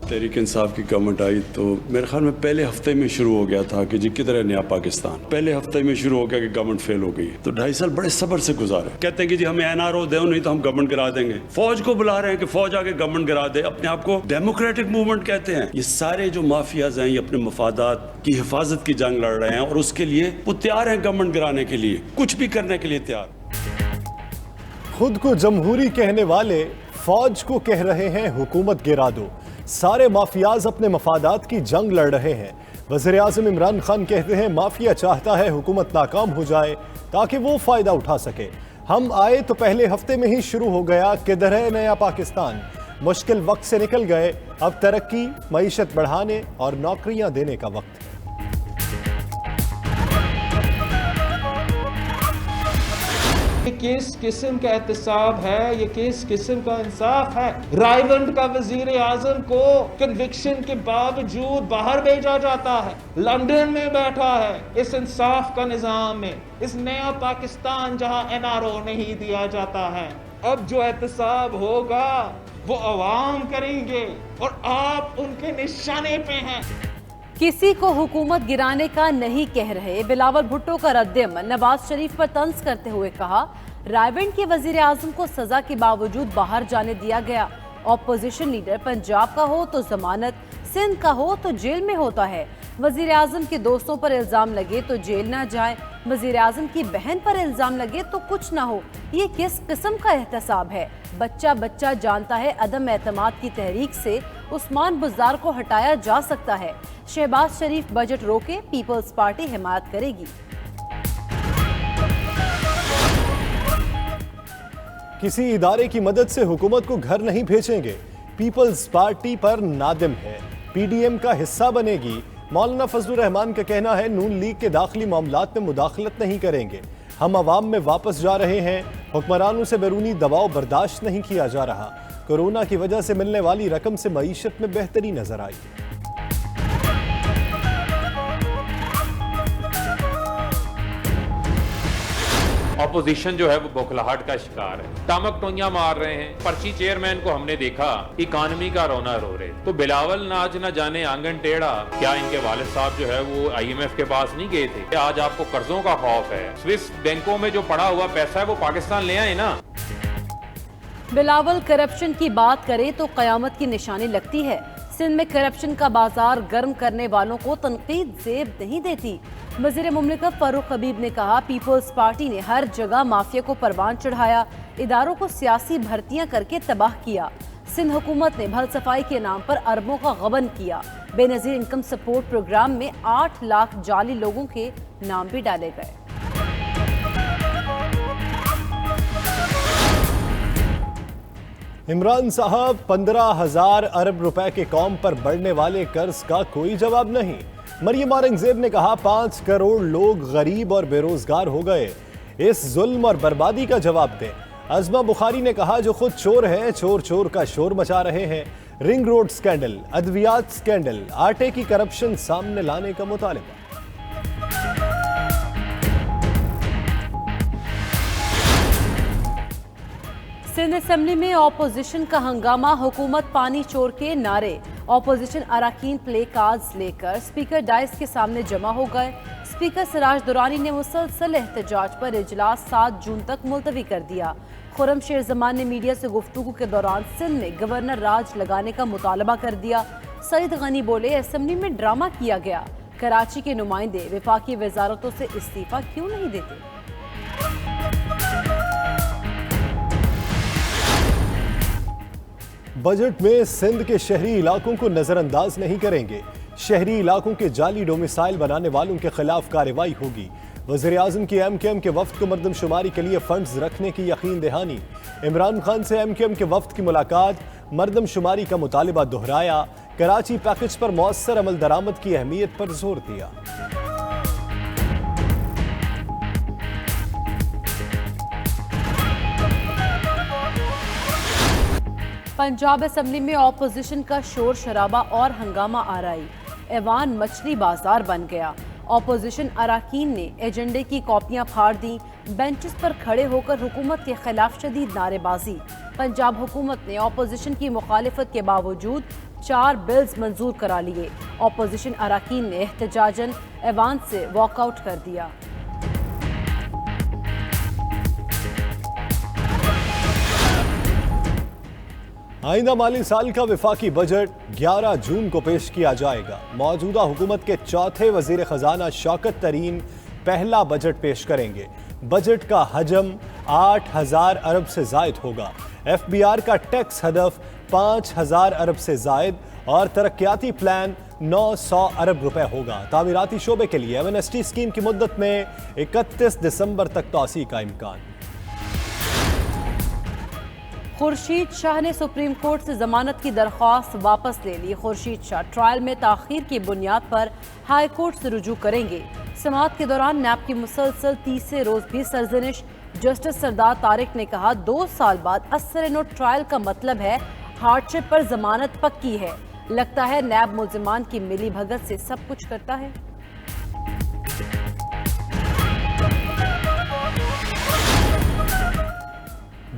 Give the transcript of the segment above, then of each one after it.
तहरीक इंसाफ की गवर्नमेंट आई तो मेरे ख्याल में पहले हफ्ते में शुरू हो गया था कि जी किधर है नया पाकिस्तान। पहले हफ्ते में शुरू हो गया कि गवर्नमेंट फेल हो गई, तो 2.5 साल बड़े सब्र से गुजारे। कहते हैं कि जी हमें NRO दो, नहीं तो हम गवर्नमेंट गिरा देंगे। फौज को बुला रहे हैं कि फौज आके गवर्नमेंट गिरा दे, अपने आप को डेमोक्रेटिक मूवमेंट कहते हैं। ये सारे जो माफियाज हैं ये अपने मफादात की हिफाजत की जंग लड़ रहे हैं और उसके लिए वो तैयार हैं गवर्नमेंट गिराने के लिए, कुछ भी करने के लिए तैयार। खुद को जमहूरी कहने वाले फौज को कह रहे हैं हुकूमत गिरा दो। सारे माफियाज अपने मफादात की जंग लड़ रहे हैं। वज़ीर आज़म इमरान खान कहते हैं माफिया चाहता है हुकूमत नाकाम हो जाए ताकि वो फायदा उठा सके। हम आए तो पहले हफ्ते में ही शुरू हो गया किधर है नया पाकिस्तान। मुश्किल वक्त से निकल गए, अब तरक्की, मईशत बढ़ाने और नौकरियां देने का वक्त है। ये किस किस्म का एहतसाब है, ये किस किस्म का इंसाफ है। रायवंड का वजीर आजम को कन्विक्शन के बावजूद बाहर भेजा जाता है, लंदन में बैठा है इस इंसाफ का निजाम में, इस नया पाकिस्तान जहां NRO नहीं दिया जाता है। अब जो एहतसाब होगा वो अवाम करेंगे और आप उनके निशाने पे हैं। किसी को हुकूमत गिराने का नहीं कह रहे। बिलावल भुट्टो का रद्द-ए-अमल नवाज शरीफ पर तंज करते हुए कहा रायवंड के वजीर आजम को सजा के बावजूद बाहर जाने दिया गया। ऑपोजिशन लीडर पंजाब का हो तो जमानत, सिंध का हो तो जेल में होता है। वजीर आजम के दोस्तों पर इल्जाम लगे तो जेल ना जाए, वजीर आजम की बहन पर इल्जाम लगे तो कुछ ना हो। ये किस किस्म का एहतसाब है। बच्चा बच्चा जानता है अदम एतमाद की तहरीक से उस्मान बुज़दार को हटाया जा सकता है। शहबाज शरीफ बजट रोके, पीपल्स पार्टी हिमायत करेगी। किसी इदारे की मदद से हुकूमत को घर नहीं भेजेंगे, पीपल्स पार्टी पर नादिम है, PDM का हिस्सा बनेगी। मौलाना फजलुर रहमान का कहना है नून लीग के दाखिली मामलात में मुदाखलत नहीं करेंगे, हम अवाम में वापस जा रहे हैं, हुक्मरानों से बैरूनी दबाव बर्दाश्त नहीं किया जा रहा। कोरोना की वजह से मिलने वाली रकम से मईशत में बेहतरी नजर आई। ऑपोजिशन जो है वो बौखलाहट का शिकार है, टामक टोइयां मार रहे हैं। पर्ची चेयरमैन को हमने देखा इकानमी का रोना रो रहे। तो बिलावल नाच न जाने आंगन टेढ़ा, क्या इनके वालिद साहब जो है वो IMF के पास नहीं गए थे? आज आपको कर्जों का खौफ है, स्विस बैंकों में जो पड़ा हुआ पैसा है वो पाकिस्तान ले आए ना। बिलावल करप्शन की बात करे तो कयामत की निशानी लगती है। सिंध में करप्शन का बाजार गर्म करने वालों को तनकीद ज़ेब नहीं देती। वज़ीर मुमलिकत फारूक हबीब ने कहा पीपल्स पार्टी ने हर जगह माफिया को परवान चढ़ाया, इदारों को सियासी भर्तियां करके तबाह किया। सिंध हुकूमत ने भल सफाई के नाम पर अरबों का गबन किया। बेनजीर इनकम सपोर्ट प्रोग्राम में 8 लाख जाली लोगों के नाम भी डाले गए। इमरान साहब 15,000 अरब रुपए के कौम पर बढ़ने वाले कर्ज का कोई जवाब नहीं। मरियम औरंगजेब ने कहा 5 करोड़ लोग गरीब और बेरोजगार हो गए, इस जुल्म और बर्बादी का जवाब दें। अज़मा बुखारी ने कहा जो खुद चोर हैं चोर चोर का शोर मचा रहे हैं। रिंग रोड स्कैंडल, अद्वियात स्कैंडल, आटे की करप्शन सामने लाने का मुतालिबा। सिंध असेंबली में ऑपोजिशन का हंगामा, हुकूमत पानी चोर के नारे। ऑपोजिशन अराकीन प्ले कार्ड्स लेकर स्पीकर डाइस के सामने जमा हो गए। स्पीकर सिराज दुरानी ने मुसलसल एहतजाज पर इजलास 7 जून तक मुलतवी कर दिया। खुर्रम शेर जमान ने मीडिया से गुफ्तगू के दौरान सिंध में गवर्नर राज लगाने का मुतालबा कर दिया। सईद गनी बोले असेंबली में ड्रामा किया गया, कराची के नुमाइंदे विफाकी वजारतों से इस्तीफा क्यों नहीं देते। बजट में सिंध के शहरी इलाकों को नजरअंदाज नहीं करेंगे, शहरी इलाकों के जाली डोमिसाइल बनाने वालों के खिलाफ कार्रवाई होगी। वज़ीर आज़म की MKM के वफ्द को मरदमशुमारी के लिए फंड्स रखने की यकीन दहानी। इमरान खान से MKM के वफ्द की मुलाकात, मरदमशुमारी का मुतालिबा दोहराया। कराची पैकेज पर मौसर अमल दरामद की अहमियत पर जोर दिया। पंजाब असेंबली में ऑपोजिशन का शोर शराबा और हंगामा आराई। ऐवान मछली बाजार बन गया। ऑपोजिशन अराकीन ने एजेंडे की कॉपियां फाड़ दी। बेंचेस पर खड़े होकर हुकूमत के खिलाफ शदीद नारेबाजी। पंजाब हुकूमत ने ऑपोजिशन की मुखालिफत के बावजूद 4 بلز منظور کرا لیے۔ اپوزیشن اراکین نے احتجاجاً ایوان سے واک آؤٹ کر دیا۔ آئندہ مالی سال کا وفاقی بجٹ 11 جون کو پیش کیا جائے گا۔ موجودہ حکومت کے چوتھے وزیر خزانہ شوکت ترین پہلا بجٹ پیش کریں گے۔ بجٹ کا حجم 8,000 ارب سے زائد ہوگا۔ FBR کا ٹیکس ہدف 5,000 ارب سے زائد اور ترقیاتی پلان 900 ارب روپے ہوگا۔ تعمیراتی شعبے کے لیے MNST اسکیم کی مدت میں 31 دسمبر تک توسیع کا امکان۔ خورشید شاہ نے سپریم کورٹ سے ضمانت کی درخواست واپس لے لی۔ خورشید شاہ ٹرائل میں تاخیر کی بنیاد پر ہائی کورٹ سے رجوع کریں گے۔ سماعت کے دوران نیب کی مسلسل تیسرے روز بھی سرزنش۔ جسٹس سردار طارق نے کہا 2 سال بعد اثر نوٹ ٹرائل کا مطلب ہے ہارڈ شپ پر ضمانت پکی ہے۔ لگتا ہے نیب ملزمان کی ملی بھگت سے سب کچھ کرتا ہے۔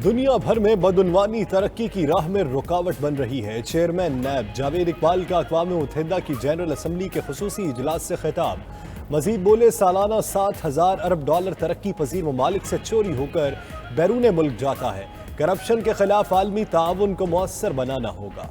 دنیا بھر میں بدعنوانی ترقی کی راہ میں رکاوٹ بن رہی ہے۔ چیئرمین نیب جاوید اقبال کا اقوام متحدہ کی جنرل اسمبلی کے خصوصی اجلاس سے خطاب۔ مزید بولے سالانہ 7,000 ارب ڈالر ترقی پذیر ممالک سے چوری ہو کر بیرون ملک جاتا ہے۔ کرپشن کے خلاف عالمی تعاون کو مؤثر بنانا ہوگا۔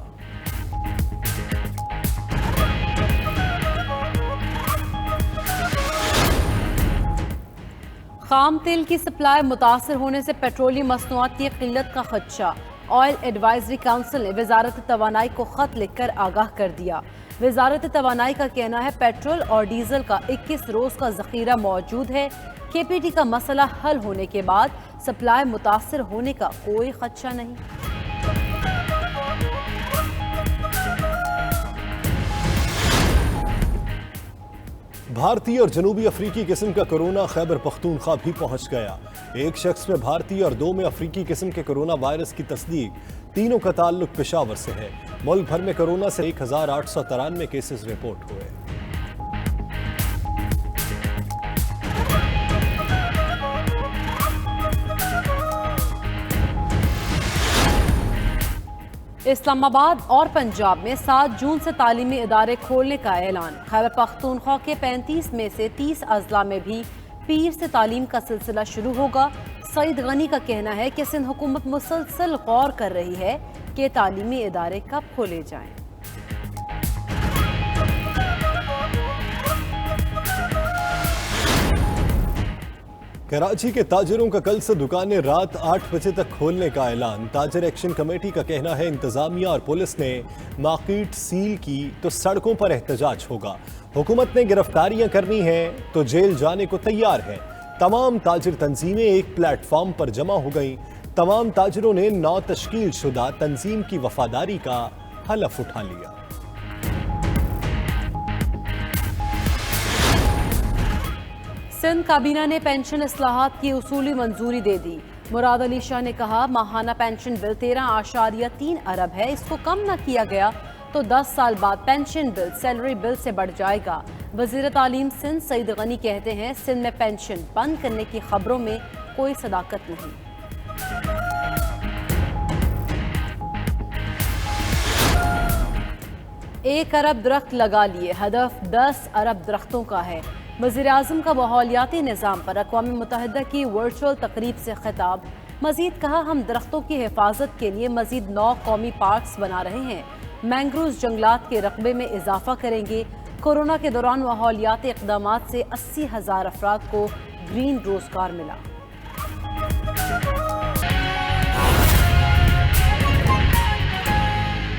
خام تیل کی سپلائی متاثر ہونے سے پیٹرولیم مصنوعات کی قلت کا خدشہ۔ آئل ایڈوائزری کونسل نے وزارت توانائی کو خط لکھ کر آگاہ کر دیا۔ وزارت توانائی کا کہنا ہے پیٹرول اور ڈیزل کا 21 روز کا ذخیرہ موجود ہے۔ KPT کا مسئلہ حل ہونے کے بعد سپلائی متاثر ہونے کا کوئی خدشہ نہیں۔ بھارتی اور جنوبی افریقی قسم کا کورونا خیبر پختونخوا بھی پہنچ گیا۔ ایک شخص میں بھارتی اور 2 میں افریقی قسم کے کورونا وائرس کی تصدیق۔ تینوں کا تعلق پشاور سے ہے۔ ملک بھر میں کورونا سے 1,893 کیسز رپورٹ ہوئے۔ اسلام آباد اور پنجاب میں 7 جون سے تعلیمی ادارے کھولنے کا اعلان۔ خیبر پختونخوا کے 35 میں سے 30 اضلاع میں بھی پیر سے تعلیم کا سلسلہ شروع ہوگا۔ سعید غنی کا کہنا ہے کہ سندھ حکومت مسلسل غور کر رہی ہے کہ تعلیمی ادارے کب کھولے جائیں۔ کراچی کے تاجروں کا کل سے دکانیں رات 8 بجے تک کھولنے کا اعلان۔ تاجر ایکشن کمیٹی کا کہنا ہے انتظامیہ اور پولیس نے مارکیٹ سیل کی تو سڑکوں پر احتجاج ہوگا۔ حکومت نے گرفتاریاں کرنی ہیں تو جیل جانے کو تیار ہے۔ تمام تاجر تنظیمیں ایک پلیٹ فارم پر جمع ہو گئیں۔ تمام تاجروں نے نو تشکیل شدہ تنظیم کی وفاداری کا حلف اٹھا لیا۔ سندھ کابینہ نے پینشن اصلاحات کی اصولی منظوری دے دی۔ مراد علی شاہ نے کہا ماہانہ پینشن بل 13.3 ارب ہے، اس کو کم نہ کیا گیا تو 10 سال بعد پینشن بل سیلری بل سے بڑھ جائے گا۔ وزیر تعلیم سندھ سعید غنی کہتے ہیں سندھ میں پینشن بند کرنے کی خبروں میں کوئی صداقت نہیں۔ 1 ارب درخت لگا لیے، ہدف 10 ارب درختوں کا ہے۔ وزیر اعظم کا ماحولیاتی نظام پر اقوام متحدہ کی ورچوئل تقریب سے خطاب۔ مزید کہا ہم درختوں کی حفاظت کے لیے مزید 9 قومی پارکس بنا رہے ہیں۔ مینگروز جنگلات کے رقبے میں اضافہ کریں گے۔ کورونا کے دوران ماحولیاتی اقدامات سے 80,000 افراد کو گرین روزگار ملا۔